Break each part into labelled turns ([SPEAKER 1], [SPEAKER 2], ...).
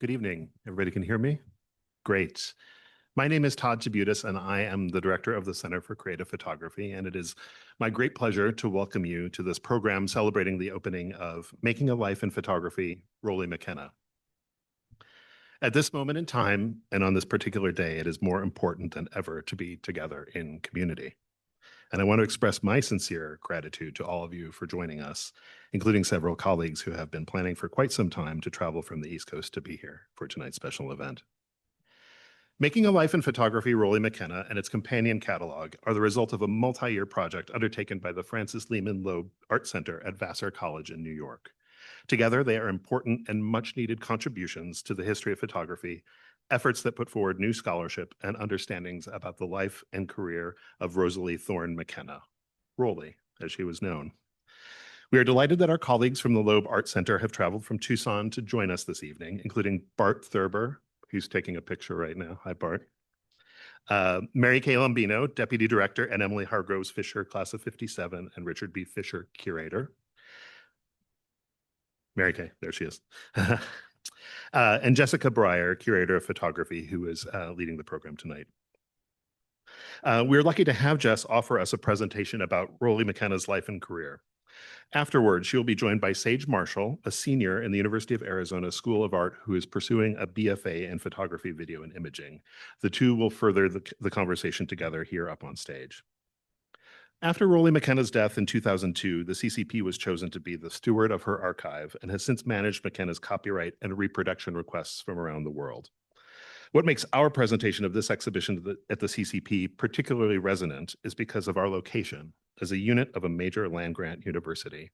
[SPEAKER 1] Good evening. Everybody can hear me? Great. My name is Todd Tabutis, and I am the director of the Center for Creative Photography, and it is my great pleasure to welcome you to this program celebrating the opening of Making a Life in Photography, Rollie McKenna. At this moment in time, and on this particular day, it is more important than ever to be together in community. And I want to express my sincere gratitude to all of you for joining us, including several colleagues who have been planning for quite some time to travel from the East Coast to be here for tonight's special event. Making a Life in Photography, Rollie McKenna and its companion catalog are the result of a multi-year project undertaken by the Francis Lehman Loeb Art Center at Vassar College in New York. Together, they are important and much-needed contributions to the history of photography, efforts that put forward new scholarship and understandings about the life and career of Rosalie Thorne McKenna, Rollie, as she was known. We are delighted that our colleagues from the Loeb Art Center have traveled from Tucson to join us this evening, including Bart Thurber, who's taking a picture right now. Hi, Bart. Mary Kay Lombino, Deputy Director, and Emily Hargroves Fisher, Class of '57, and Richard B. Fisher, Curator. Mary Kay, there she is. And Jessica Breyer, Curator of Photography, who is leading the program tonight. We're lucky to have Jess offer us a presentation about Rollie McKenna's life and career. Afterwards, she will be joined by Sage Marshall, a senior in the University of Arizona School of Art who is pursuing a BFA in photography, video, and imaging. The two will further the conversation together here up on stage. After Rollie McKenna's death in 2002, the CCP was chosen to be the steward of her archive and has since managed McKenna's copyright and reproduction requests from around the world. What makes our presentation of this exhibition at the CCP particularly resonant is because of our location as a unit of a major land-grant university.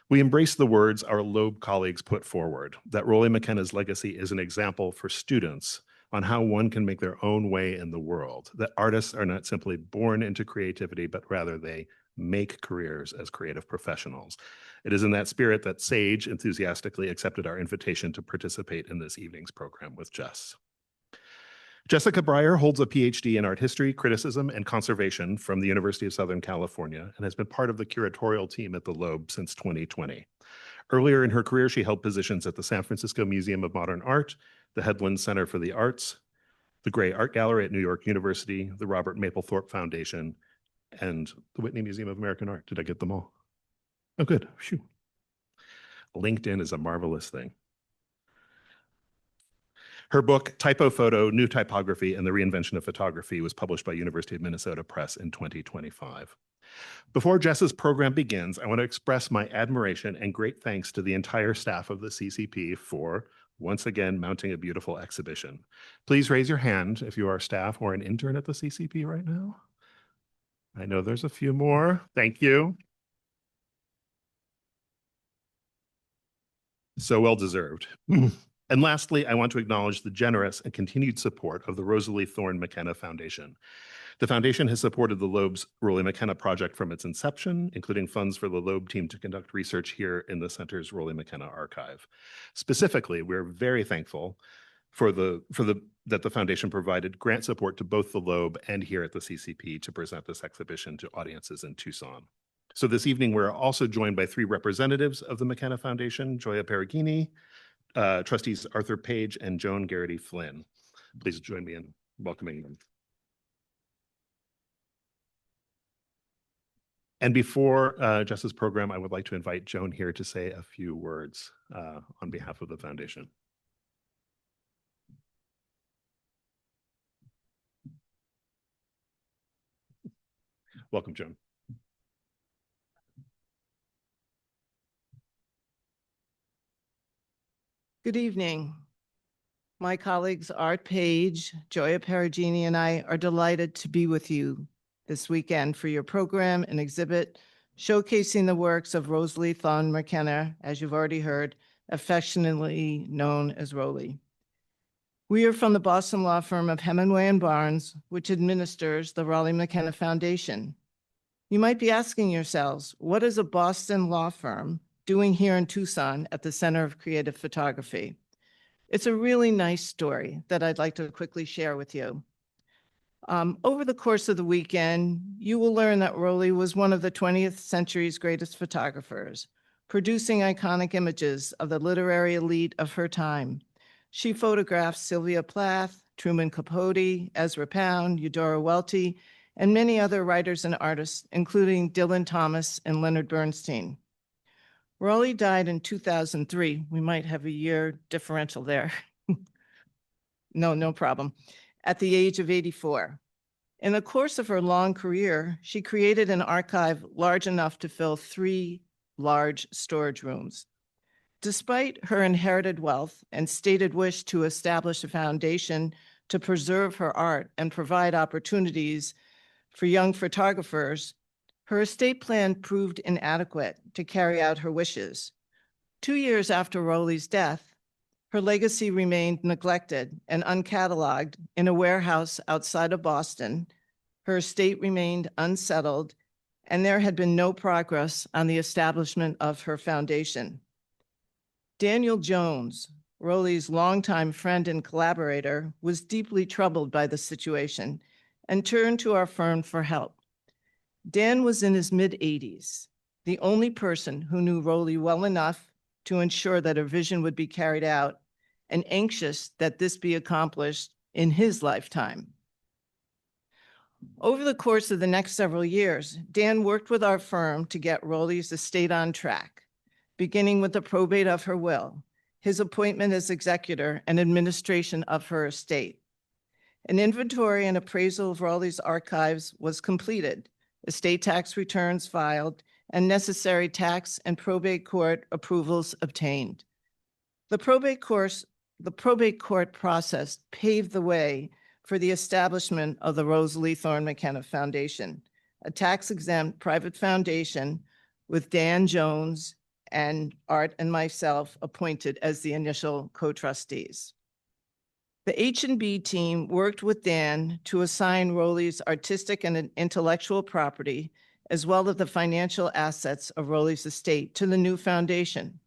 [SPEAKER 1] We embrace the words our Loeb colleagues put forward, that Rollie McKenna's legacy is an example for students on how one can make their own way in the world, that artists are not simply born into creativity, but rather they make careers as creative professionals. It is in that spirit that Sage enthusiastically accepted our invitation to participate in this evening's program with Jess. Jessica Breyer holds a PhD in art history, criticism, and conservation from the University of Southern California and has been part of the curatorial team at the Loeb since 2020. Earlier in her career, she held positions at the San Francisco Museum of Modern Art, the Headland Center for the Arts, the Gray Art Gallery at New York University, the Robert Mapplethorpe Foundation, and the Whitney Museum of American Art. Did I get them all? Oh, good. Phew. LinkedIn is a marvelous thing. Her book, Typo Photo, New Typography and the Reinvention of Photography, was published by University of Minnesota Press in 2025. Before Jess's program begins, I want to express my admiration and great thanks to the entire staff of the CCP for, once again, mounting a beautiful exhibition. Please raise your hand if you are staff or an intern at the CCP right now. I know there's a few more. Thank you. So well deserved. And lastly, I want to acknowledge the generous and continued support of the Rosalie Thorne McKenna Foundation. The foundation has supported the Loeb's Rollie McKenna project from its inception, including funds for the Loeb team to conduct research here in the center's Rollie McKenna archive. Specifically, we're very thankful that the foundation provided grant support to both the Loeb and here at the CCP to present this exhibition to audiences in Tucson. So this evening, we're also joined by three representatives of the McKenna Foundation, Gioia Perugini, trustees Arthur Page and Joan Garrity Flynn. Please join me in welcoming them. And before Jess's program, I would like to invite Joan here to say a few words on behalf of the foundation. Welcome, Joan.
[SPEAKER 2] Good evening. My colleagues Art Page, Gioia Perugini, and I are delighted to be with you this weekend for your program and exhibit showcasing the works of Rosalie Thorne McKenna, as you've already heard, affectionately known as Rollie. We are from the Boston law firm of Hemingway and Barnes, which administers the Rollie McKenna Foundation. You might be asking yourselves, what is a Boston law firm doing here in Tucson at the Center of Creative Photography? It's a really nice story that I'd like to quickly share with you. Over the course of the weekend, you will learn that Rollie was one of the 20th century's greatest photographers, producing iconic images of the literary elite of her time. She photographed Sylvia Plath, Truman Capote, Ezra Pound, Eudora Welty, and many other writers and artists, including Dylan Thomas and Leonard Bernstein. Rollie died in 2003. We might have a year differential there. No problem. At the age of 84. In the course of her long career, she created an archive large enough to fill 3 large storage rooms. Despite her inherited wealth and stated wish to establish a foundation to preserve her art and provide opportunities for young photographers, her estate plan proved inadequate to carry out her wishes. 2 years after Rollie's death, her legacy remained neglected and uncatalogued in a warehouse outside of Boston. Her estate remained unsettled, and there had been no progress on the establishment of her foundation. Daniel Jones, Rollie's longtime friend and collaborator, was deeply troubled by the situation and turned to our firm for help. Dan was in his mid-80s, the only person who knew Rollie well enough to ensure that her vision would be carried out, and anxious that this be accomplished in his lifetime. Over the course of the next several years, Dan worked with our firm to get Rollie's estate on track, beginning with the probate of her will, his appointment as executor and administration of her estate. An inventory and appraisal of Rollie's archives was completed, estate tax returns filed, and necessary tax and probate court approvals obtained. The probate court process paved the way for the establishment of the Rosalie Thorne McKenna Foundation, a tax-exempt private foundation with Dan Jones and Art and myself appointed as the initial co-trustees. The H&B team worked with Dan to assign Rollie's artistic and intellectual property, as well as the financial assets of Rollie's estate, to the new foundation.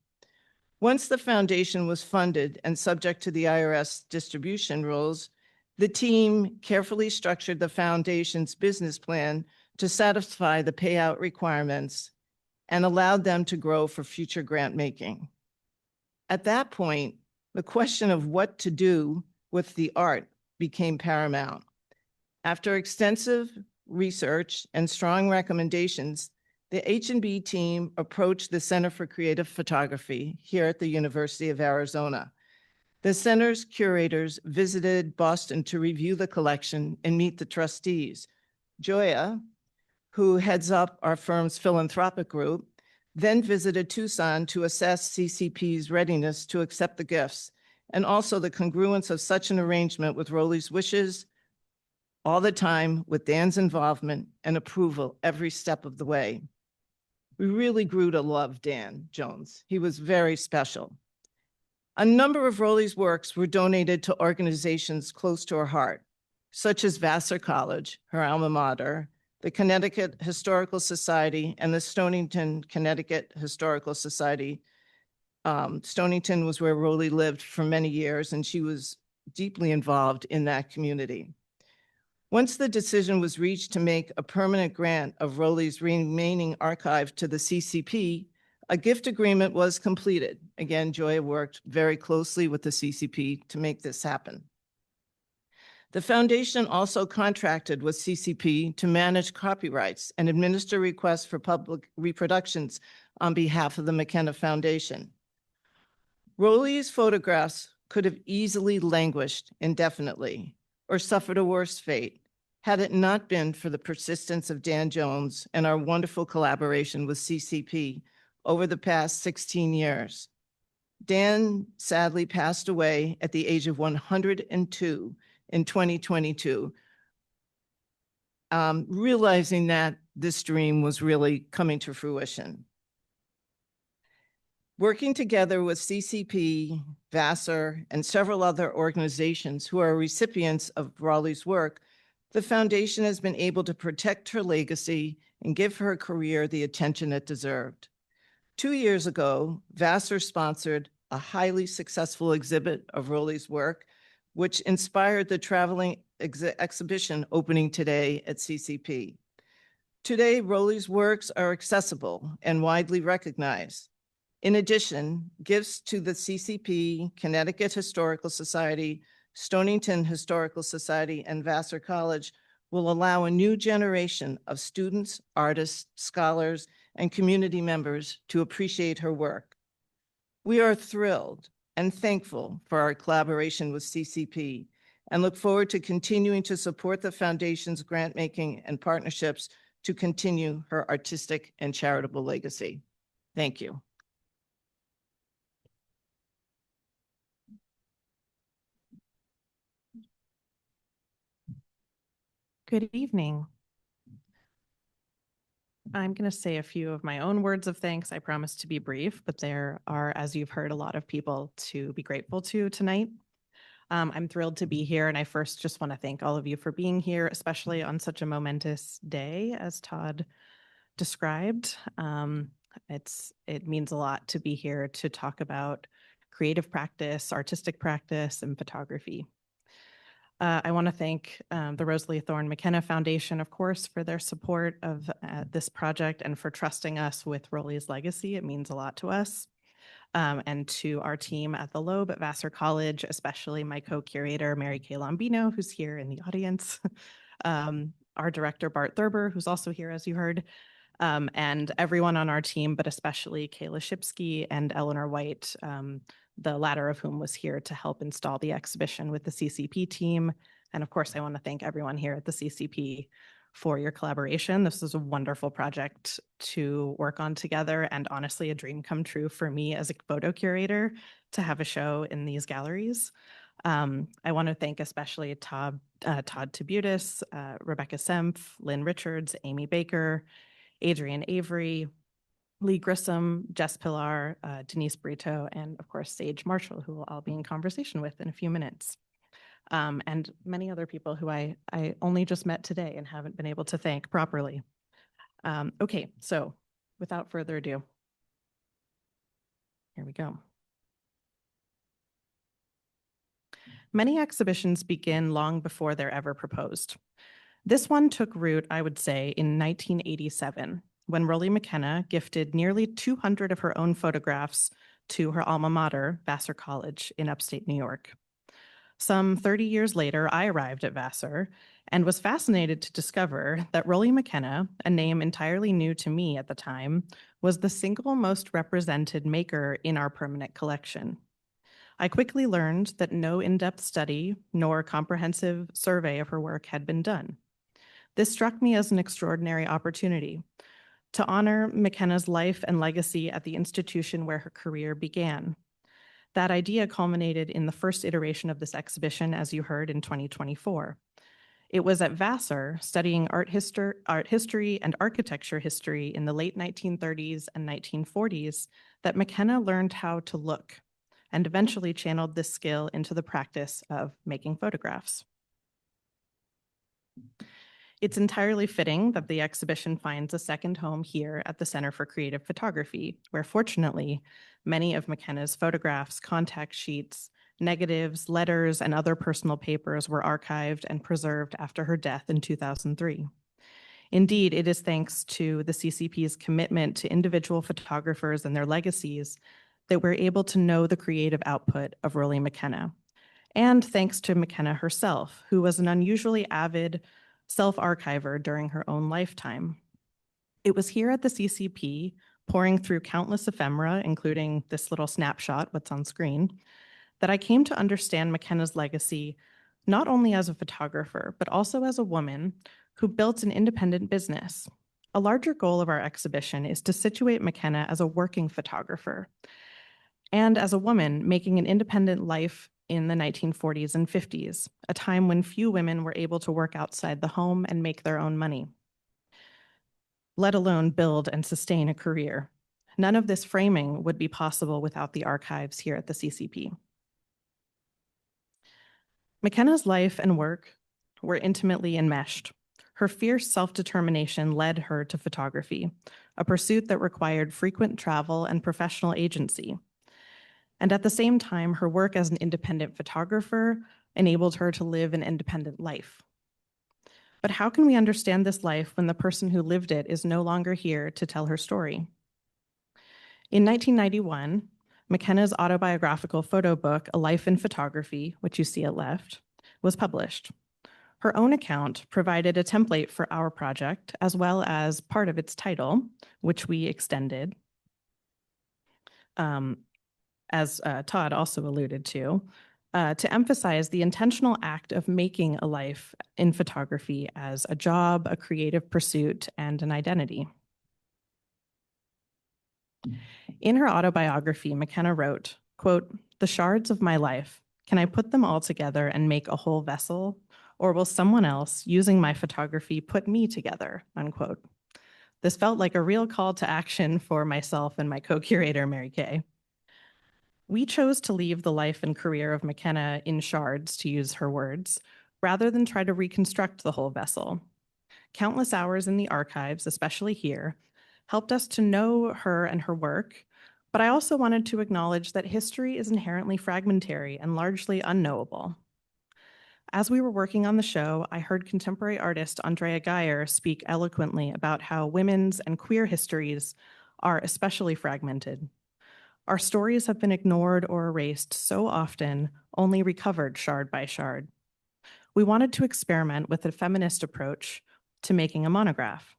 [SPEAKER 2] Once the foundation was funded and subject to the IRS distribution rules, the team carefully structured the foundation's business plan to satisfy the payout requirements and allowed them to grow for future grant making. At that point, the question of what to do with the art became paramount. After extensive research and strong recommendations, the H&B team approached the Center for Creative Photography here at the University of Arizona. The center's curators visited Boston to review the collection and meet the trustees. Joya, who heads up our firm's philanthropic group, then visited Tucson to assess CCP's readiness to accept the gifts, and also the congruence of such an arrangement with Rollie's wishes, all the time with Dan's involvement and approval every step of the way. We really grew to love Dan Jones. He was very special. A number of Rollie's works were donated to organizations close to her heart, such as Vassar College, her alma mater, the Connecticut Historical Society, and the Stonington, Connecticut Historical Society. Stonington was where Rollie lived for many years, and she was deeply involved in that community. Once the decision was reached to make a permanent grant of Rollie's remaining archive to the CCP, a gift agreement was completed. Again, Joya worked very closely with the CCP to make this happen. The foundation also contracted with CCP to manage copyrights and administer requests for public reproductions on behalf of the McKenna Foundation. Rollie's photographs could have easily languished indefinitely or suffered a worse fate had it not been for the persistence of Dan Jones and our wonderful collaboration with CCP over the past 16 years. Dan sadly passed away at the age of 102 in 2022, realizing that this dream was really coming to fruition. Working together with CCP, Vassar, and several other organizations who are recipients of Rollie's work, the foundation has been able to protect her legacy and give her career the attention it deserved. 2 years ago, Vassar sponsored a highly successful exhibit of Rollie's work, which inspired the traveling exhibition opening today at CCP. Today, Rollie's works are accessible and widely recognized. In addition, gifts to the CCP, Connecticut Historical Society, Stonington Historical Society, and Vassar College will allow a new generation of students, artists, scholars, and community members to appreciate her work. We are thrilled and thankful for our collaboration with CCP and look forward to continuing to support the foundation's grant-making and partnerships to continue her artistic and charitable legacy. Thank you.
[SPEAKER 3] Good evening. I'm going to say a few of my own words of thanks. I promise to be brief, but there are, as you've heard, a lot of people to be grateful to tonight. I'm thrilled to be here, and I first just want to thank all of you for being here, especially on such a momentous day, as Todd described. It means a lot to be here to talk about creative practice, artistic practice, and photography. I want to thank the Rosalie Thorne McKenna Foundation, of course, for their support of this project and for trusting us with Rollie's legacy. It means a lot to us. And to our team at the Loeb at Vassar College, especially my co-curator, Mary Kay Lombino, who's here in the audience, our director, Bart Thurber, who's also here, as you heard, and everyone on our team, but especially Kayla Shipsky and Eleanor White, the latter of whom was here to help install the exhibition with the CCP team. And of course, I want to thank everyone here at the CCP for your collaboration. This was a wonderful project to work on together, and honestly, a dream come true for me as a photo curator to have a show in these galleries. I want to thank especially Todd Tabutis, Rebecca Sempf, Lynn Richards, Amy Baker, Adrian Avery, Lee Grissom, Jess Pillar, Denise Brito, and of course, Sage Marshall, who we'll all be in conversation with in a few minutes. And many other people who I only just met today and haven't been able to thank properly. Okay, so without further ado, here we go. Many exhibitions begin long before they're ever proposed. This one took root, I would say, in 1987, when Rollie McKenna gifted nearly 200 of her own photographs to her alma mater, Vassar College in upstate New York. Some 30 years later, I arrived at Vassar and was fascinated to discover that Rollie McKenna, a name entirely new to me at the time, was the single most represented maker in our permanent collection. I quickly learned that no in-depth study nor comprehensive survey of her work had been done. This struck me as an extraordinary opportunity to honor McKenna's life and legacy at the institution where her career began. That idea culminated in the first iteration of this exhibition, as you heard, in 2024. It was at Vassar, studying art history and architecture history in the late 1930s and 1940s, that McKenna learned how to look and eventually channeled this skill into the practice of making photographs. It's entirely fitting that the exhibition finds a second home here at the Center for Creative Photography, where fortunately, many of McKenna's photographs, contact sheets, negatives, letters, and other personal papers were archived and preserved after her death in 2003. Indeed, it is thanks to the CCP's commitment to individual photographers and their legacies that we're able to know the creative output of Rollie McKenna. And thanks to McKenna herself, who was an unusually avid self-archiver during her own lifetime. It was here at the CCP, poring through countless ephemera, including this little snapshot, what's on screen, that I came to understand McKenna's legacy not only as a photographer, but also as a woman who built an independent business. A larger goal of our exhibition is to situate McKenna as a working photographer and as a woman making an independent life in the 1940s and 50s, a time when few women were able to work outside the home and make their own money, let alone build and sustain a career. None of this framing would be possible without the archives here at the CCP. McKenna's life and work were intimately enmeshed. Her fierce self-determination led her to photography, a pursuit that required frequent travel and professional agency. And at the same time, her work as an independent photographer enabled her to live an independent life. But how can we understand this life when the person who lived it is no longer here to tell her story? In 1991, McKenna's autobiographical photo book, A Life in Photography, which you see at left, was published. Her own account provided a template for our project, as well as part of its title, which we extended, as Todd also alluded to emphasize the intentional act of making a life in photography as a job, a creative pursuit, and an identity. In her autobiography, McKenna wrote, quote, "The shards of my life, can I put them all together and make a whole vessel? Or will someone else, using my photography, put me together?" Unquote. This felt like a real call to action for myself and my co-curator, Mary Kay. We chose to leave the life and career of McKenna in shards, to use her words, rather than try to reconstruct the whole vessel. Countless hours in the archives, especially here, helped us to know her and her work, but I also wanted to acknowledge that history is inherently fragmentary and largely unknowable. As we were working on the show, I heard contemporary artist Andrea Geyer speak eloquently about how women's and queer histories are especially fragmented. Our stories have been ignored or erased so often, only recovered shard by shard. We wanted to experiment with a feminist approach to making a monograph.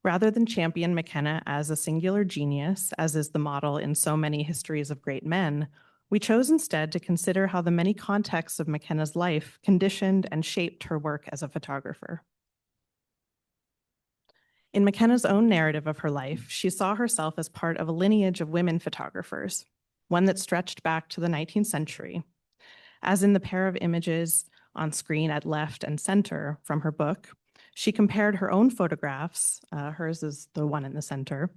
[SPEAKER 3] Rather than champion McKenna as a singular genius, as is the model in so many histories of great men, we chose instead to consider how the many contexts of McKenna's life conditioned and shaped her work as a photographer. In McKenna's own narrative of her life, she saw herself as part of a lineage of women photographers, one that stretched back to the 19th century. As in the pair of images on screen at left and center from her book, she compared her own photographs, hers is the one in the center,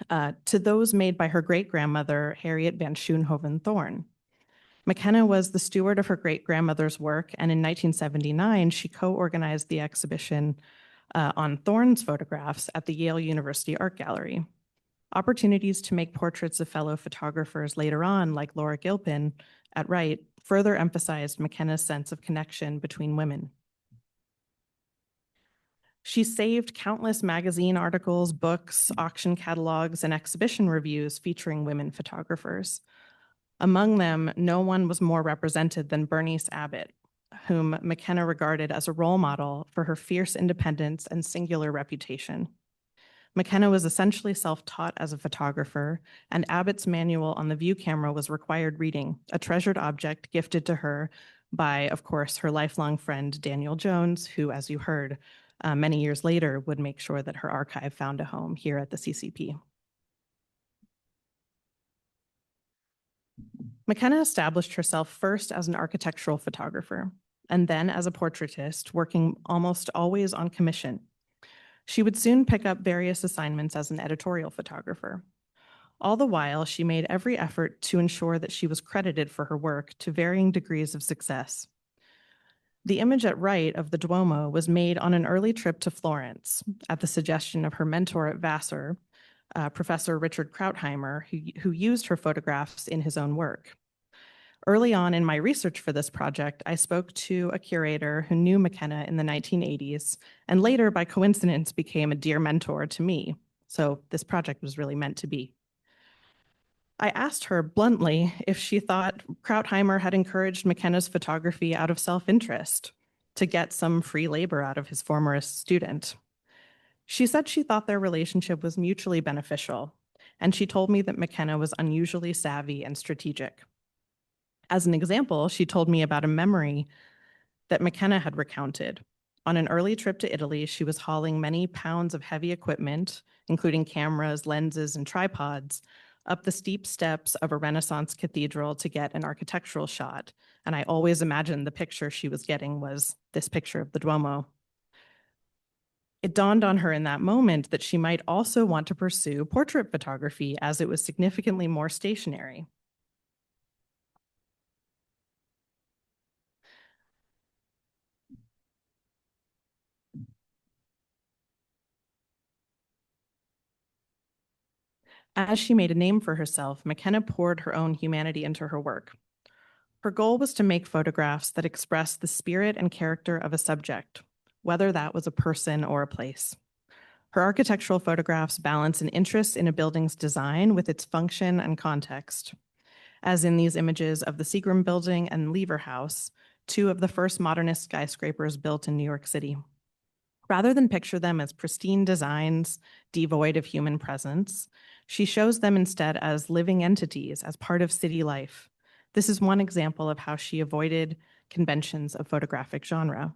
[SPEAKER 3] to those made by her great-grandmother, Harriet Van Schoonhoven Thorne. McKenna was the steward of her great-grandmother's work, and in 1979, she co-organized the exhibition on Thorne's photographs at the Yale University Art Gallery. Opportunities to make portraits of fellow photographers later on, like Laura Gilpin at Wright, further emphasized McKenna's sense of connection between women. She saved countless magazine articles, books, auction catalogs, and exhibition reviews featuring women photographers. Among them, no one was more represented than Bernice Abbott, whom McKenna regarded as a role model for her fierce independence and singular reputation. McKenna was essentially self-taught as a photographer, and Abbott's manual on the view camera was required reading, a treasured object gifted to her by, of course, her lifelong friend, Daniel Jones, who, as you heard, many years later would make sure that her archive found a home here at the CCP. McKenna established herself first as an architectural photographer, and then as a portraitist, working almost always on commission. She would soon pick up various assignments as an editorial photographer. All the while, she made every effort to ensure that she was credited for her work to varying degrees of success. The image at right of the Duomo was made on an early trip to Florence at the suggestion of her mentor at Vassar, Professor Richard Krautheimer, who used her photographs in his own work. Early on in my research for this project, I spoke to a curator who knew McKenna in the 1980s, and later, by coincidence, became a dear mentor to me. So this project was really meant to be. I asked her bluntly if she thought Krautheimer had encouraged McKenna's photography out of self-interest to get some free labor out of his former student. She said she thought their relationship was mutually beneficial, and she told me that McKenna was unusually savvy and strategic. As an example, she told me about a memory that McKenna had recounted. On an early trip to Italy, she was hauling many pounds of heavy equipment, including cameras, lenses, and tripods, up the steep steps of a Renaissance cathedral to get an architectural shot. And I always imagined the picture she was getting was this picture of the Duomo. It dawned on her in that moment that she might also want to pursue portrait photography, as it was significantly more stationary. As she made a name for herself, McKenna poured her own humanity into her work. Her goal was to make photographs that expressed the spirit and character of a subject, whether that was a person or a place. Her architectural photographs balance an interest in a building's design with its function and context, as in these images of the Seagram Building and Lever House, two of the first modernist skyscrapers built in New York City. Rather than picture them as pristine designs devoid of human presence, she shows them instead as living entities, as part of city life. This is one example of how she avoided conventions of photographic genre.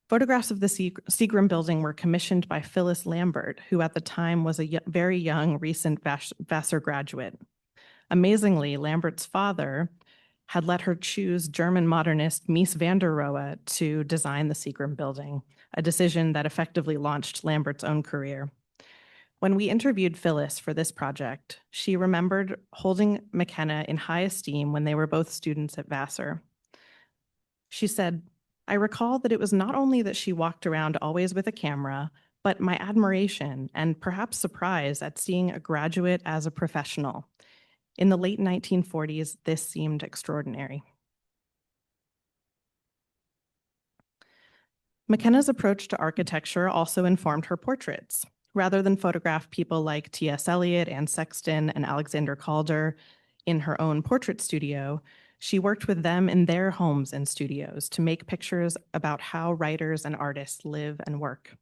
[SPEAKER 3] Photographs of the Seagram Building were commissioned by Phyllis Lambert, who at the time was a very young, recent Vassar graduate. Amazingly, Lambert's father had let her choose German modernist Mies van der Rohe to design the Seagram Building, a decision that effectively launched Lambert's own career. When we interviewed Phyllis for this project, she remembered holding McKenna in high esteem when they were both students at Vassar. She said, "I recall that it was not only that she walked around always with a camera, but my admiration and perhaps surprise at seeing a graduate as a professional. In the late 1940s, this seemed extraordinary." McKenna's approach to architecture also informed her portraits. Rather than photograph people like T.S. Eliot, Anne Sexton, and Alexander Calder in her own portrait studio, she worked with them in their homes and studios to make pictures about how writers and artists live and work.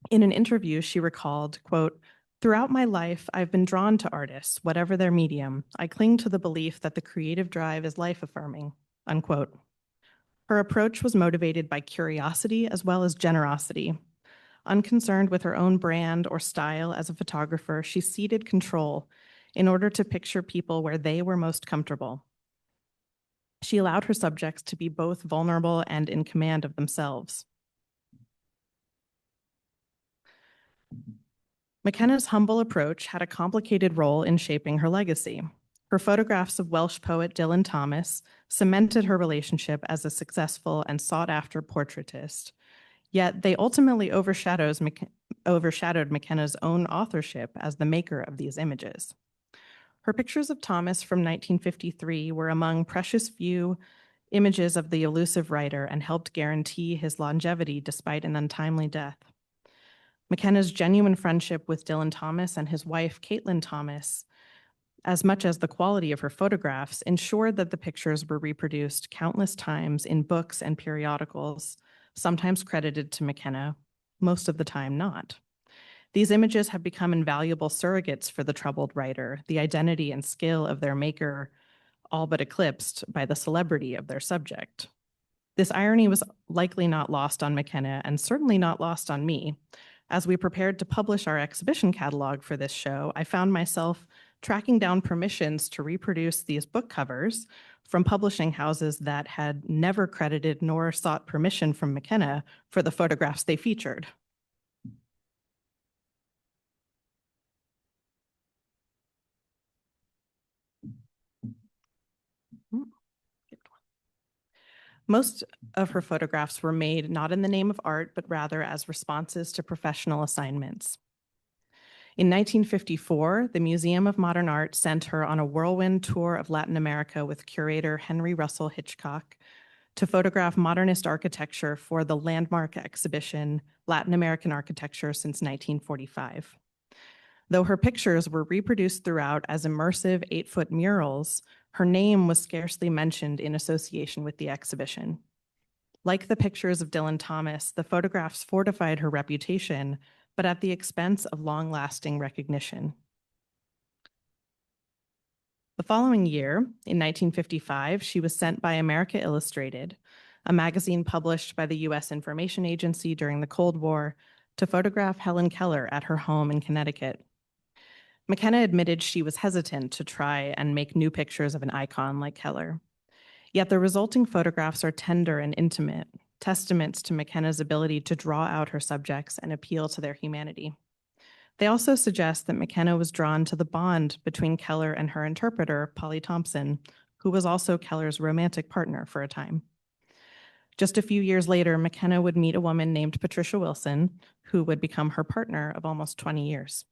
[SPEAKER 3] In an interview, she recalled, quote, "Throughout my life, I've been drawn to artists, whatever their medium. I cling to the belief that the creative drive is life-affirming," unquote. Her approach was motivated by curiosity as well as generosity. Unconcerned with her own brand or style as a photographer, she ceded control in order to picture people where they were most comfortable. She allowed her subjects to be both vulnerable and in command of themselves. McKenna's humble approach had a complicated role in shaping her legacy. Her photographs of Welsh poet Dylan Thomas cemented her relationship as a successful and sought-after portraitist, yet they ultimately overshadowed McKenna's own authorship as the maker of these images. Her pictures of Thomas from 1953 were among precious few images of the elusive writer and helped guarantee his longevity despite an untimely death. McKenna's genuine friendship with Dylan Thomas and his wife, Caitlin Thomas, as much as the quality of her photographs, ensured that the pictures were reproduced countless times in books and periodicals, sometimes credited to McKenna, most of the time not. These images have become invaluable surrogates for the troubled writer, the identity and skill of their maker all but eclipsed by the celebrity of their subject. This irony was likely not lost on McKenna and certainly not lost on me. As we prepared to publish our exhibition catalog for this show, I found myself tracking down permissions to reproduce these book covers from publishing houses that had never credited nor sought permission from McKenna for the photographs they featured. Most of her photographs were made not in the name of art, but rather as responses to professional assignments. In 1954, the Museum of Modern Art sent her on a whirlwind tour of Latin America with curator Henry Russell Hitchcock to photograph modernist architecture for the landmark exhibition Latin American Architecture since 1945. Though her pictures were reproduced throughout as immersive 8-foot murals, her name was scarcely mentioned in association with the exhibition. Like the pictures of Dylan Thomas, the photographs fortified her reputation, but at the expense of long-lasting recognition. The following year, in 1955, she was sent by America Illustrated, a magazine published by the U.S. Information Agency during the Cold War, to photograph Helen Keller at her home in Connecticut. McKenna admitted she was hesitant to try and make new pictures of an icon like Keller. Yet the resulting photographs are tender and intimate, testaments to McKenna's ability to draw out her subjects and appeal to their humanity. They also suggest that McKenna was drawn to the bond between Keller and her interpreter, Polly Thompson, who was also Keller's romantic partner for a time. Just a few years later, McKenna would meet a woman named Patricia Wilson, who would become her partner of almost 20 years.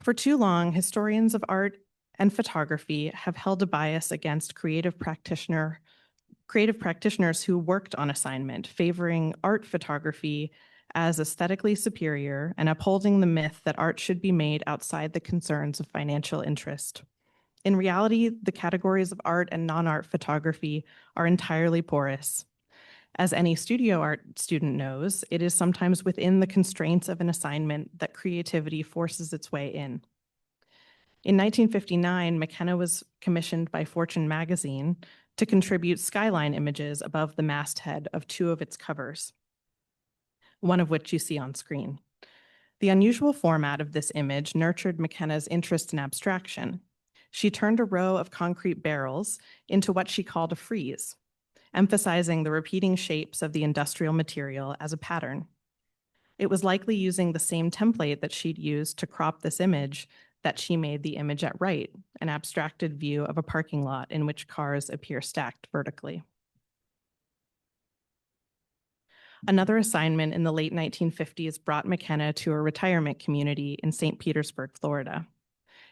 [SPEAKER 3] For too long, historians of art and photography have held a bias against creative practitioner creative practitioners who worked on assignment, favoring art photography as aesthetically superior and upholding the myth that art should be made outside the concerns of financial interest. In reality, the categories of art and non-art photography are entirely porous. As any studio art student knows, it is sometimes within the constraints of an assignment that creativity forces its way in. In 1959, McKenna was commissioned by Fortune magazine to contribute skyline images above the masthead of two of its covers, one of which you see on screen. The unusual format of this image nurtured McKenna's interest in abstraction. She turned a row of concrete barrels into what she called a frieze, emphasizing the repeating shapes of the industrial material as a pattern. It was likely using the same template that she'd used to crop this image that she made the image at right, an abstracted view of a parking lot in which cars appear stacked vertically. Another assignment in the late 1950s brought McKenna to a retirement community in St. Petersburg, Florida.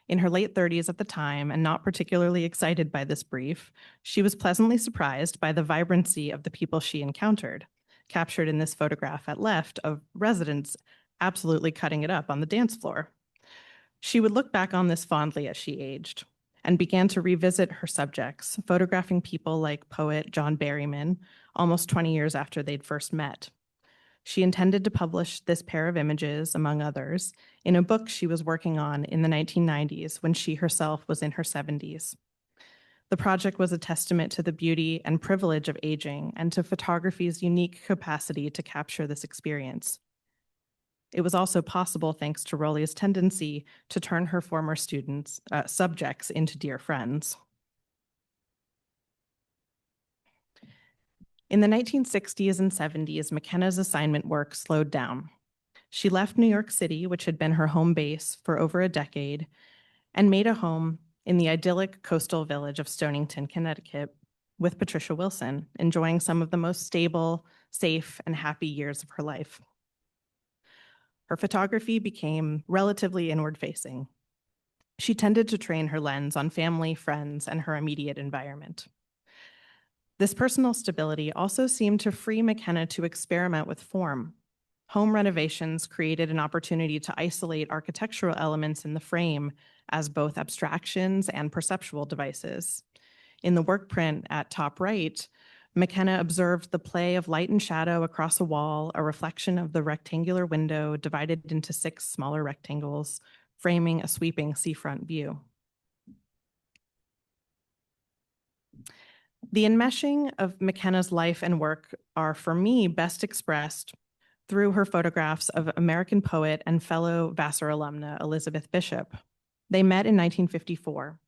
[SPEAKER 3] In her late 30s at the time, and not particularly excited by this brief, she was pleasantly surprised by the vibrancy of the people she encountered, captured in this photograph at left of residents absolutely cutting it up on the dance floor. She would look back on this fondly as she aged and began to revisit her subjects, photographing people like poet John Berryman almost 20 years after they'd first met. She intended to publish this pair of images, among others, in a book she was working on in the 1990s when she herself was in her 70s. The project was a testament to the beauty and privilege of aging and to photography's unique capacity to capture this experience. It was also possible thanks to Rollie's tendency to turn her former subjects into dear friends. In the 1960s and 70s, McKenna's assignment work slowed down. She left New York City, which had been her home base for over a decade, and made a home in the idyllic coastal village of Stonington, Connecticut, with Patricia Wilson, enjoying some of the most stable, safe, and happy years of her life. Her photography became relatively inward-facing. She tended to train her lens on family, friends, and her immediate environment. This personal stability also seemed to free McKenna to experiment with form. Home renovations created an opportunity to isolate architectural elements in the frame as both abstractions and perceptual devices. In the work print at top right, McKenna observed the play of light and shadow across a wall, a reflection of the rectangular window divided into 6 smaller rectangles, framing a sweeping seafront view. The enmeshing of McKenna's life and work are, for me, best expressed through her photographs of American poet and fellow Vassar alumna Elizabeth Bishop. They met in 1954.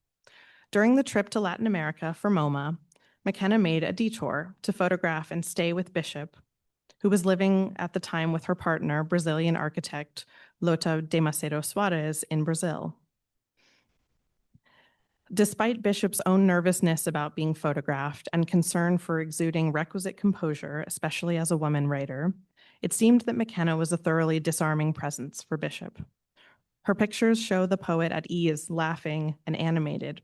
[SPEAKER 3] During the trip to Latin America for MoMA, McKenna made a detour to photograph and stay with Bishop, who was living at the time with her partner, Brazilian architect Lota de Macedo Soares in Brazil. Despite Bishop's own nervousness about being photographed and concern for exuding requisite composure, especially as a woman writer, it seemed that McKenna was a thoroughly disarming presence for Bishop. Her pictures show the poet at ease, laughing, and animated.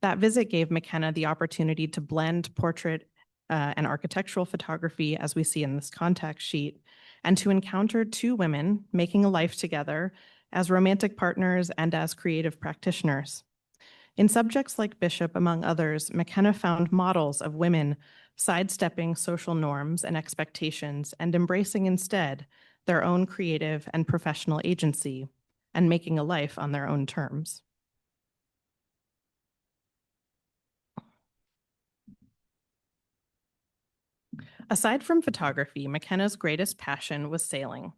[SPEAKER 3] That visit gave McKenna the opportunity to blend portrait and architectural photography, as we see in this contact sheet, and to encounter 2 women making a life together as romantic partners and as creative practitioners. In subjects like Bishop, among others, McKenna found models of women sidestepping social norms and expectations and embracing instead their own creative and professional agency and making a life on their own terms. Aside from photography, McKenna's greatest passion was sailing,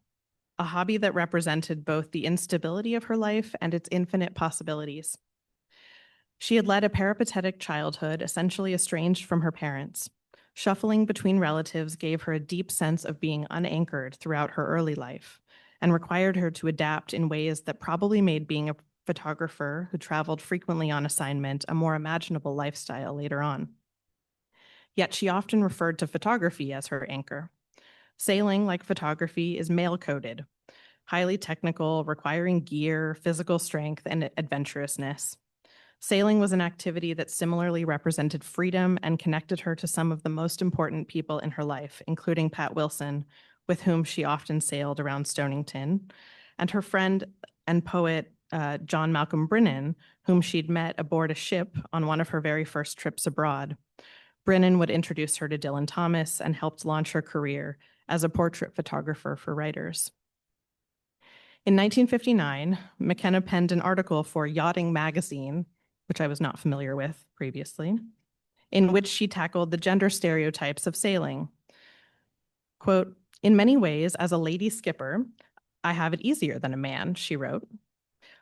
[SPEAKER 3] a hobby that represented both the instability of her life and its infinite possibilities. She had led a peripatetic childhood, essentially estranged from her parents. Shuffling between relatives gave her a deep sense of being unanchored throughout her early life and required her to adapt in ways that probably made being a photographer who traveled frequently on assignment a more imaginable lifestyle later on. Yet she often referred to photography as her anchor. Sailing, like photography, is male-coded, highly technical, requiring gear, physical strength, and adventurousness. Sailing was an activity that similarly represented freedom and connected her to some of the most important people in her life, including Pat Wilson, with whom she often sailed around Stonington, and her friend and poet John Malcolm Brennan, whom she'd met aboard a ship on one of her very first trips abroad. Brennan would introduce her to Dylan Thomas and helped launch her career as a portrait photographer for writers. In 1959, McKenna penned an article for Yachting Magazine, which I was not familiar with previously, in which she tackled the gender stereotypes of sailing. Quote, "In many ways, as a lady skipper, I have it easier than a man," she wrote.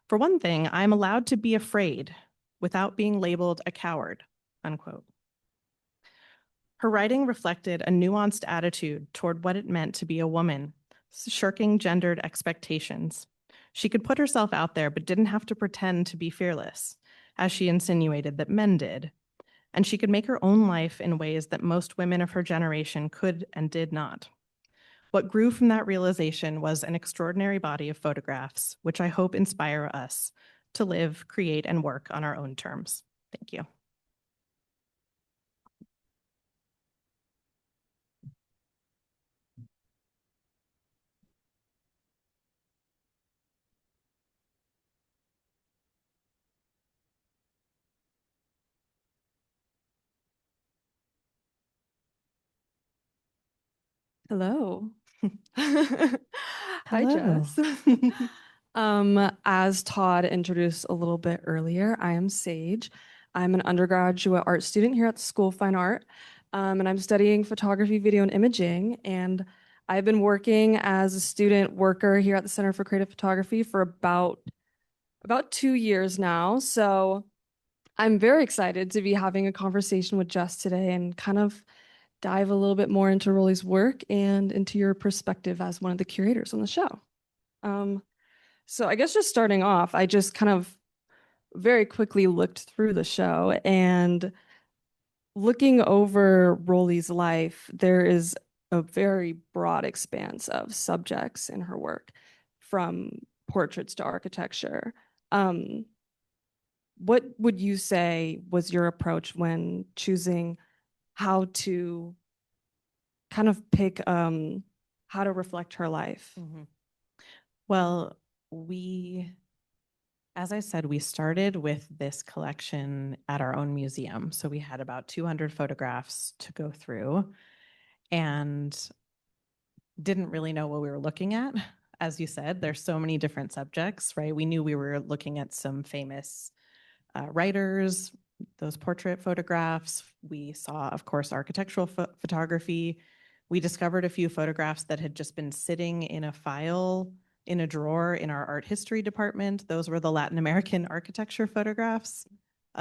[SPEAKER 3] "For one thing, I am allowed to be afraid without being labeled a coward," unquote. Her writing reflected a nuanced attitude toward what it meant to be a woman, shirking gendered expectations. She could put herself out there, but didn't have to pretend to be fearless, as she insinuated that men did. And she could make her own life in ways that most women of her generation could and did not. What grew from that realization was an extraordinary body of photographs, which I hope inspire us to live, create, and work on our own terms. Thank you.
[SPEAKER 4] Hello. Hi,
[SPEAKER 3] Hello.
[SPEAKER 4] Jess. As Todd introduced a little bit earlier, I am Sage. I'm an undergraduate art student here at the School of Fine Art, and I'm studying photography, video, and imaging. And I've been working as a student worker here at the Center for Creative Photography for about 2 years now. So I'm very excited to be having a conversation with Jess today and kind of dive a little bit more into Rollie's work and into your perspective as one of the curators on the show. So I guess just starting off, I just kind of very quickly looked through the show, and looking over Rollie's life, there is a very broad expanse of subjects in her work, from portraits to architecture. What would you say was your approach when choosing how to kind of pick how to reflect her life?
[SPEAKER 3] Mm-hmm. Well, as I said, we started with this collection at our own museum. So we had about 200 photographs to go through and didn't really know what we were looking at. As you said, there's so many different subjects, right? We knew we were looking at some famous writers, those portrait photographs. We saw, of course, architectural photography. We discovered a few photographs that had just been sitting in a file in a drawer in our art history department. Those were the Latin American architecture photographs.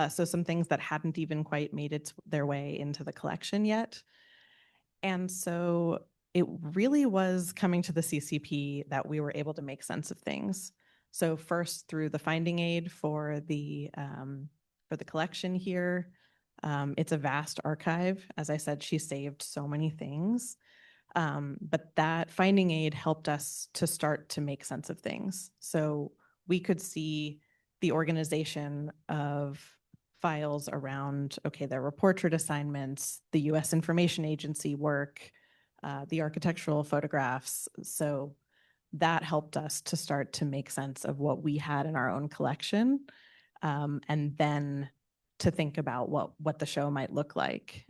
[SPEAKER 3] So some things that hadn't even quite made their way into the collection yet. And so it really was coming to the CCP that we were able to make sense of things. So first through the finding aid for the collection here. It's a vast archive. As I said, she saved so many things. But that finding aid helped us to start to make sense of things. So we could see the organization of files around, okay, there were portrait assignments, the US Information Agency work, the architectural photographs. So that helped us to start to make sense of what we had in our own collection. And then to think about what the show might look like.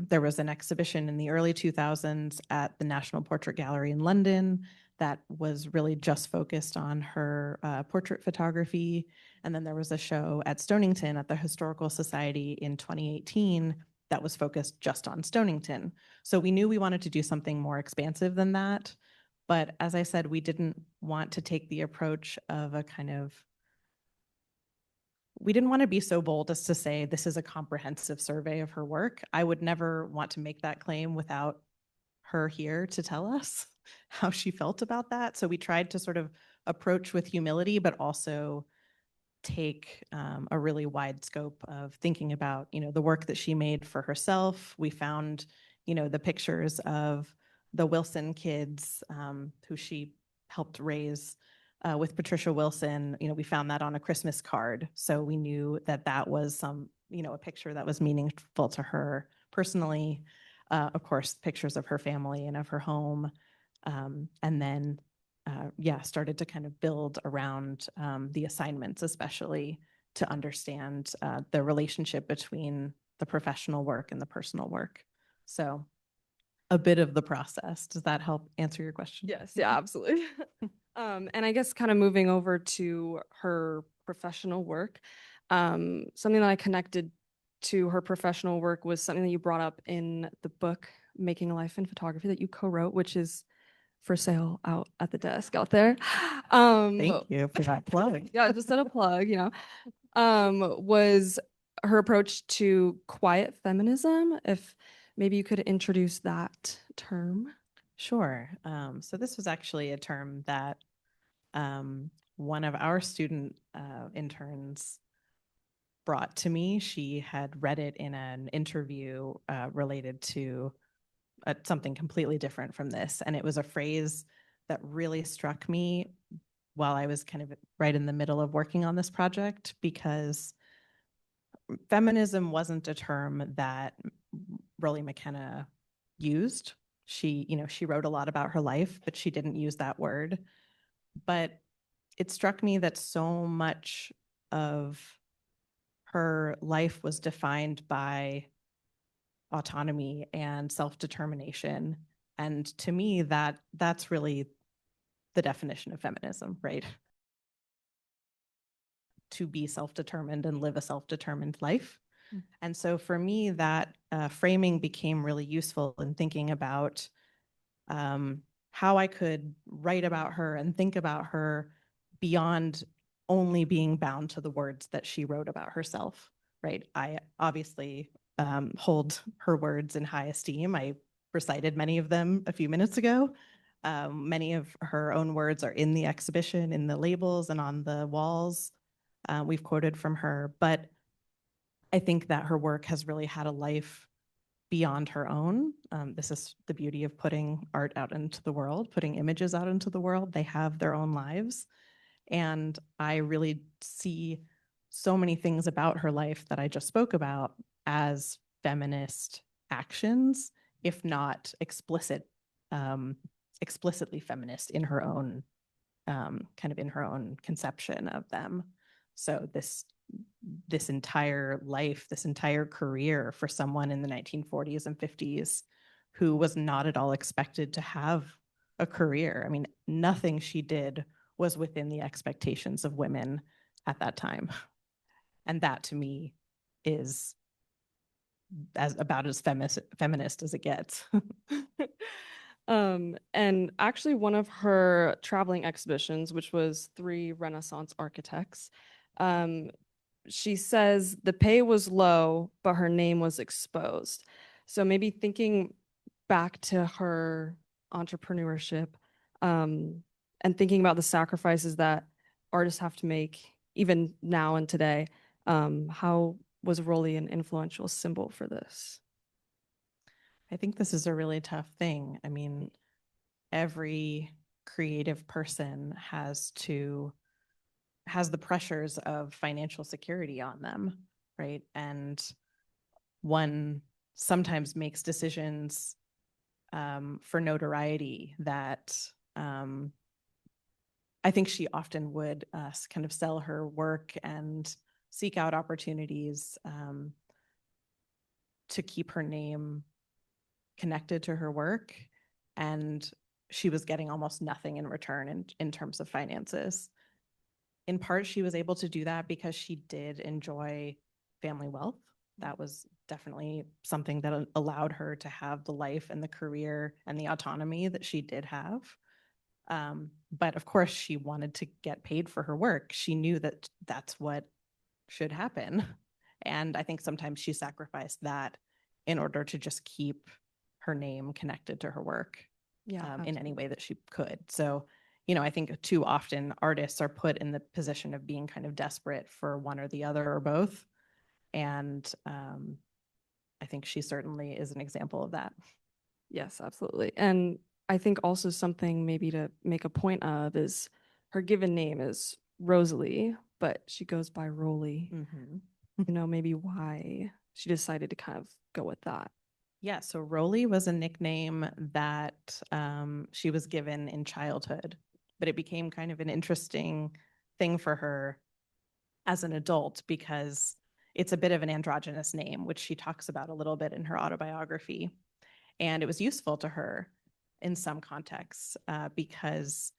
[SPEAKER 3] There was an exhibition in the early 2000s at the National Portrait Gallery in London that was really just focused on her portrait photography. And then there was a show at Stonington at the Historical Society in 2018 that was focused just on Stonington. So we knew we wanted to do something more expansive than that. But as I said, we didn't want to take the approach of we didn't want to be so bold as to say this is a comprehensive survey of her work. I would never want to make that claim without her here to tell us how she felt about that. So we tried to sort of approach with humility, but also take a really wide scope of thinking about, the work that she made for herself. We found, the pictures of the Wilson kids who she helped raise with Patricia Wilson, we found that on a Christmas card. So we knew that that was a picture that was meaningful to her personally. Of course, pictures of her family and of her home. And then, started to kind of build around the assignments, especially to understand the relationship between the professional work and the personal work. So a bit of the process. Does that help answer your question?
[SPEAKER 4] Yes, yeah, absolutely. And I guess kind of moving over to her professional work, something that I connected to her professional work was something that you brought up in the book, Making a Life in Photography, that you co-wrote, which is for sale out at the desk out there.
[SPEAKER 3] Thank you for that plug.
[SPEAKER 4] Yeah, just a plug, was her approach to quiet feminism. If maybe you could introduce that term.
[SPEAKER 3] Sure. So this was actually a term that one of our student interns brought to me. She had read it in an interview related to something completely different from this. And it was a phrase that really struck me while I was kind of right in the middle of working on this project, because feminism wasn't a term that Rollie McKenna used. She wrote a lot about her life, but she didn't use that word. But it struck me that so much of her life was defined by autonomy and self-determination. And to me, that's really the definition of feminism, right? To be self-determined and live a self-determined life. And so for me, that framing became really useful in thinking about how I could write about her and think about her beyond only being bound to the words that she wrote about herself, right? I obviously hold her words in high esteem. I recited many of them a few minutes ago. Many of her own words are in the exhibition, in the labels and on the walls. We've quoted from her, but I think that her work has really had a life beyond her own. This is the beauty of putting art out into the world, putting images out into the world. They have their own lives. And I really see so many things about her life that I just spoke about as feminist actions, if not explicitly feminist in her own kind of in her own conception of them. So this entire life, this entire career for someone in the 1940s and 50s who was not at all expected to have a career. I mean, nothing she did was within the expectations of women at that time. And that to me is about as feminist as it gets.
[SPEAKER 4] And actually one of her traveling exhibitions, which was 3 Renaissance architects, she says the pay was low, but her name was exposed. So maybe thinking back to her entrepreneurship, and thinking about the sacrifices that artists have to make even now and today, how was Rollie an influential symbol for this?
[SPEAKER 3] I think this is a really tough thing. I mean, every creative person has the pressures of financial security on them, right? And one sometimes makes decisions for notoriety that I think she often would kind of sell her work and seek out opportunities to keep her name connected to her work. And she was getting almost nothing in return in terms of finances. In part, she was able to do that because she did enjoy family wealth. That was definitely something that allowed her to have the life and the career and the autonomy that she did have. But of course, she wanted to get paid for her work. She knew that that's what should happen. And I think sometimes she sacrificed that in order to just keep her name connected to her work in any way that she could. So, I think too often artists are put in the position of being kind of desperate for one or the other or both. And I think she certainly is an example of that.
[SPEAKER 4] Yes, absolutely. And I think also something maybe to make a point of is her given name is Rosalie, but she goes by Rollie. Maybe why she decided to kind of go with that.
[SPEAKER 3] Yeah, so Rollie was a nickname that she was given in childhood, but it became kind of an interesting thing for her as an adult because it's a bit of an androgynous name, which she talks about a little bit in her autobiography. And it was useful to her in some contexts because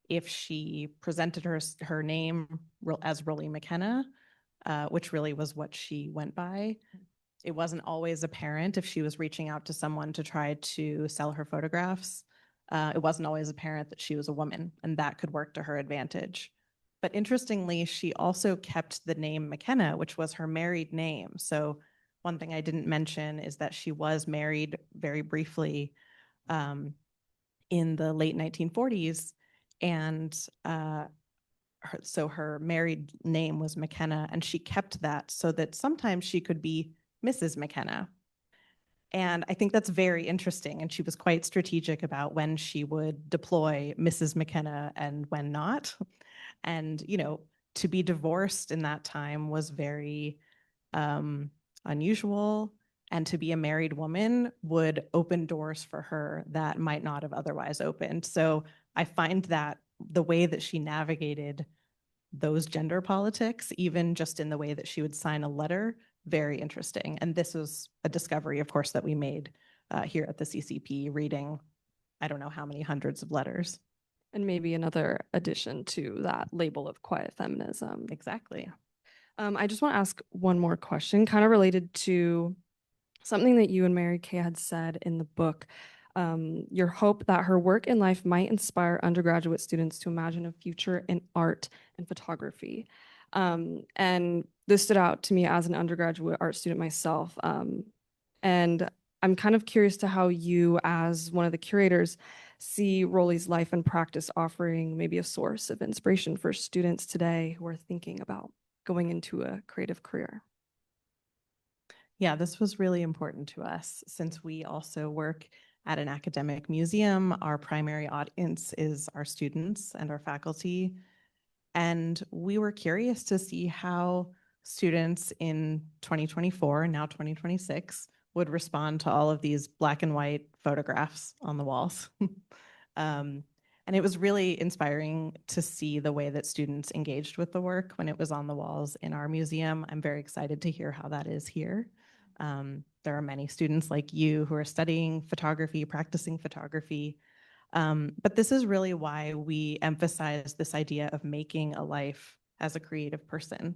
[SPEAKER 3] if she presented her name as Rollie McKenna, which really was what she went by, it wasn't always apparent if she was reaching out to someone to try to sell her photographs. It wasn't always apparent that she was a woman, and that could work to her advantage. But interestingly, she also kept the name McKenna, which was her married name. So one thing I didn't mention is that she was married very briefly in the late 1940s, and so her married name was McKenna, and she kept that so that sometimes she could be Mrs. McKenna. And I think that's very interesting. And she was quite strategic about when she would deploy Mrs. McKenna and when not. And, to be divorced in that time was very unusual. And to be a married woman would open doors for her that might not have otherwise opened. So I find that the way that she navigated those gender politics, even just in the way that she would sign a letter, very interesting. And this was a discovery, of course, that we made here at the CCP, reading, I don't know how many hundreds of letters.
[SPEAKER 4] And maybe another addition to that label of quiet feminism.
[SPEAKER 3] Exactly.
[SPEAKER 4] I just want to ask one more question, kind of related to something that you and Mary Kay had said in the book. Your hope that her work in life might inspire undergraduate students to imagine a future in art and photography. And this stood out to me as an undergraduate art student myself. And I'm kind of curious to how you, as one of the curators, see Rollie's life and practice offering maybe a source of inspiration for students today who are thinking about going into a creative career.
[SPEAKER 3] Yeah, this was really important to us since we also work at an academic museum. Our primary audience is our students and our faculty. And we were curious to see how students in 2024, now 2026, would respond to all of these black and white photographs on the walls. And it was really inspiring to see the way that students engaged with the work when it was on the walls in our museum. I'm very excited to hear how that is here. There are many students like you who are studying photography, practicing photography. But this is really why we emphasize this idea of making a life as a creative person,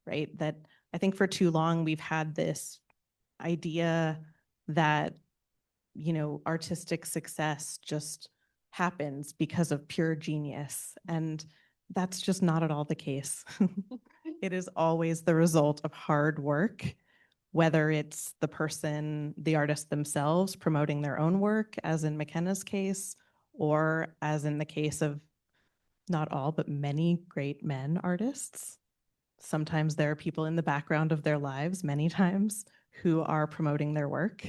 [SPEAKER 3] right? That I think for too long we've had this idea that, artistic success just happens because of pure genius. And that's just not at all the case. It is always the result of hard work, whether it's the person, the artist themselves promoting their own work, as in McKenna's case, or as in the case of not all, but many great men artists. Sometimes there are people in the background of their lives, many times, who are promoting their work.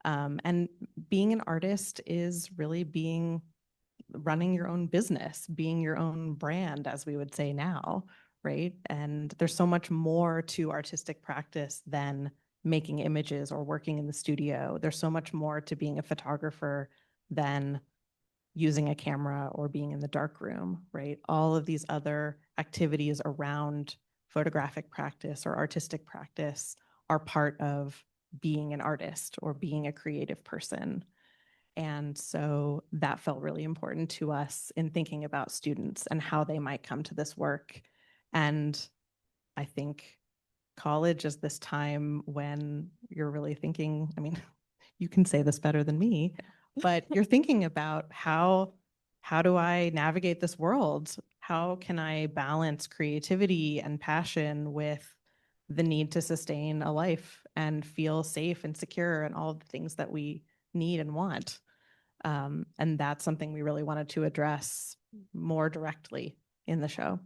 [SPEAKER 3] And being an artist is really running your own business, being your own brand, as we would say now, right? And there's so much more to artistic practice than making images or working in the studio. There's so much more to being a photographer than using a camera or being in the dark room, right? All of these other activities around photographic practice or artistic practice are part of being an artist or being a creative person. And so that felt really important to us in thinking about students and how they might come to this work. And I think college is this time when you're really thinking, you can say this better than me, but you're thinking about how do I navigate this world? How can I balance creativity and passion with the need to sustain a life and feel safe and secure and all the things that we need and want? And that's something we really wanted to address more directly in the show.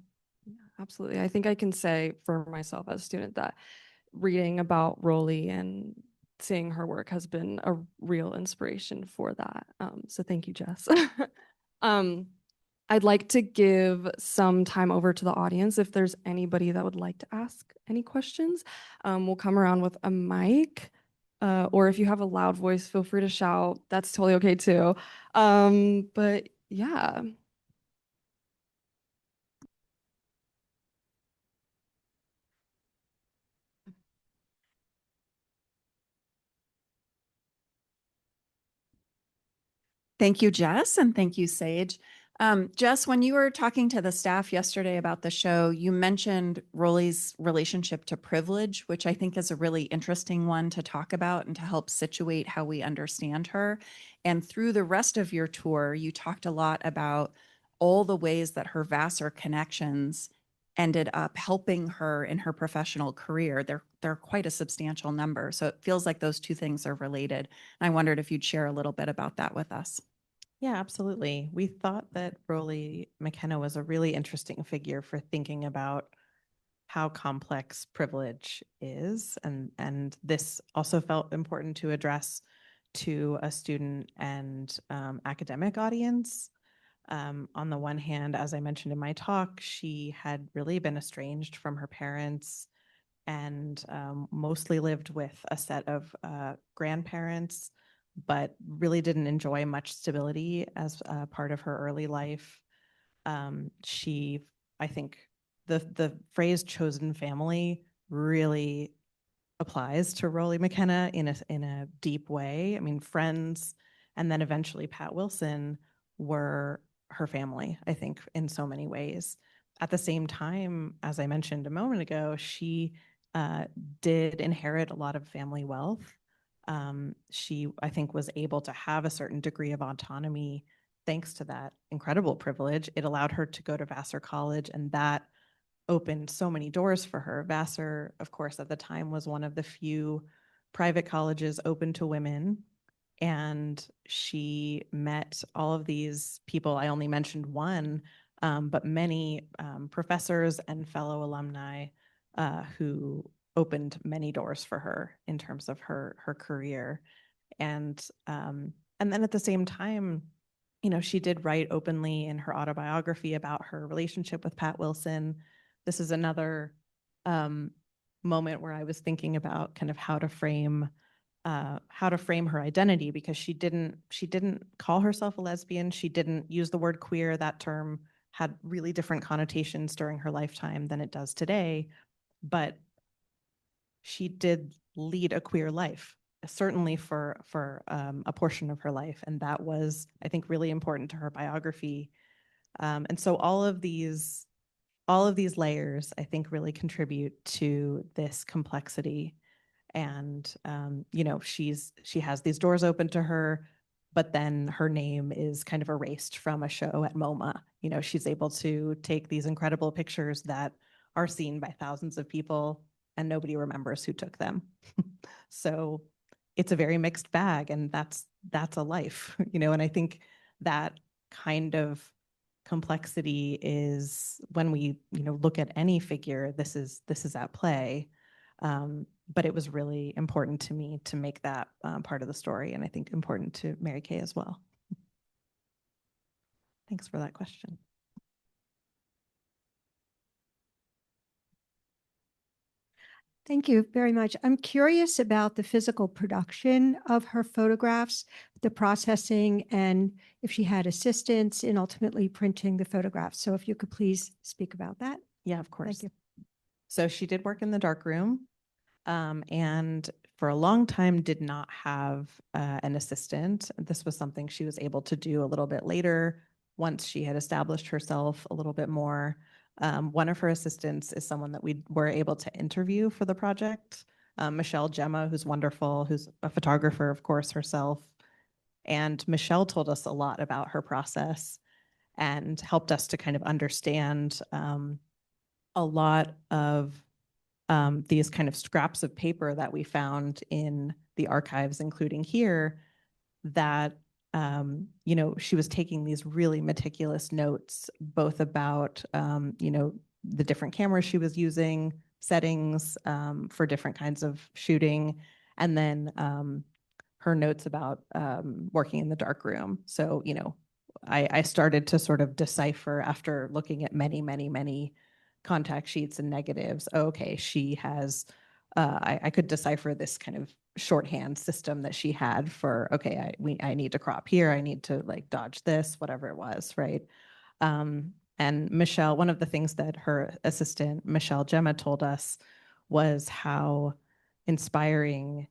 [SPEAKER 4] Yeah, absolutely. I think I can say for myself as a student that reading about Rollie and seeing her work has been a real inspiration for that. So thank you, Jess. I'd like to give some time over to the audience if there's anybody that would like to ask any questions. We'll come around with a mic, or if you have a loud voice, feel free to shout. That's totally okay too. But yeah.
[SPEAKER 5] Thank you, Jess, and thank you, Sage. Jess, when you were talking to the staff yesterday about the show, you mentioned Rollie's relationship to privilege, which I think is a really interesting one to talk about and to help situate how we understand her. And through the rest of your tour, you talked a lot about all the ways that her Vassar connections ended up helping her in her professional career. They're quite a substantial number. So it feels like those two things are related. And I wondered if you'd share a little bit about that with us.
[SPEAKER 3] Yeah, absolutely. We thought that Rollie McKenna was a really interesting figure for thinking about how complex privilege is. And this also felt important to address to a student and academic audience. On the one hand, as I mentioned in my talk, she had really been estranged from her parents and mostly lived with a set of grandparents, but really didn't enjoy much stability as part of her early life. She, I think, the phrase "chosen family" really applies to Rollie McKenna in a deep way. I mean, friends, and then eventually Pat Wilson were her family, I think, in so many ways. At the same time, as I mentioned a moment ago, she did inherit a lot of family wealth. She, I think, was able to have a certain degree of autonomy thanks to that incredible privilege. It allowed her to go to Vassar College, and that opened so many doors for her. Vassar, of course, at the time was one of the few private colleges open to women. And she met all of these people. I only mentioned one, but many professors and fellow alumni who opened many doors for her in terms of her career. And then at the same time, you know, she did write openly in her autobiography about her relationship with Pat Wilson. This is another moment where I was thinking about kind of how to frame her identity, because she didn't call herself a lesbian. She didn't use the word queer. That term had really different connotations during her lifetime than it does today. But she did lead a queer life, certainly for a portion of her life, and that was, I think, really important to her biography. And so all of these layers, I think, really contribute to this complexity. And you know, she has these doors open to her, but then her name is kind of erased from a show at MoMA. You know, she's able to take these incredible pictures that are seen by thousands of people, and nobody remembers who took them. So it's a very mixed bag, and that's a life, you know. And I think that kind of complexity is, when we, you know, look at any figure, this is at play. But it was really important to me to make that part of the story, and I think important to Mary Kay as well. Thanks for that question.
[SPEAKER 6] Thank you very much. I'm curious about the physical production of her photographs, the processing, and if she had assistance in ultimately printing the photographs. So if you could please speak about that.
[SPEAKER 3] Yeah, of course.
[SPEAKER 6] Thank you.
[SPEAKER 3] So she did work in the darkroom, and for a long time did not have an assistant. This was something she was able to do a little bit later, once she had established herself a little bit more. One of her assistants is someone that we were able to interview for the project, Michelle Gemma, who's wonderful, who's a photographer, of course, herself. And Michelle told us a lot about her process and helped us to kind of understand a lot of these kind of scraps of paper that we found in the archives, including here, that you know, she was taking these really meticulous notes, both about you know, the different cameras she was using, settings for different kinds of shooting, and then her notes about working in the dark room. So, you know, I started to sort of decipher after looking at many, many, many contact sheets and negatives. Okay, she has, I could decipher this kind of shorthand system that she had for, okay, I need to crop here, I need to like dodge this, whatever it was, right? And Michelle, one of the things that her assistant, Michelle Gemma, told us was how inspiring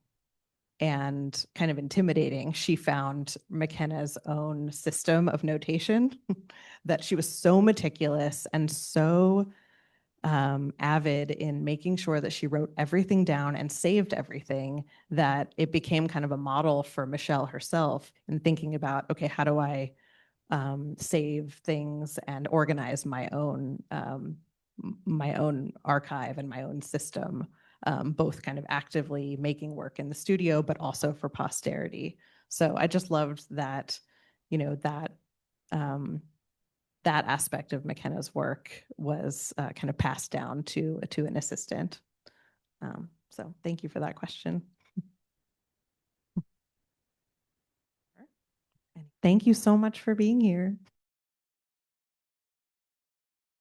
[SPEAKER 3] and kind of intimidating she found McKenna's own system of notation, that she was so meticulous and so avid in making sure that she wrote everything down and saved everything, that it became kind of a model for Michelle herself in thinking about, okay, how do I save things and organize my own archive and my own system, both kind of actively making work in the studio, but also for posterity. So I just loved that, you know, that that aspect of McKenna's work was kind of passed down to an assistant. So thank you for that question. Thank you so much for being here.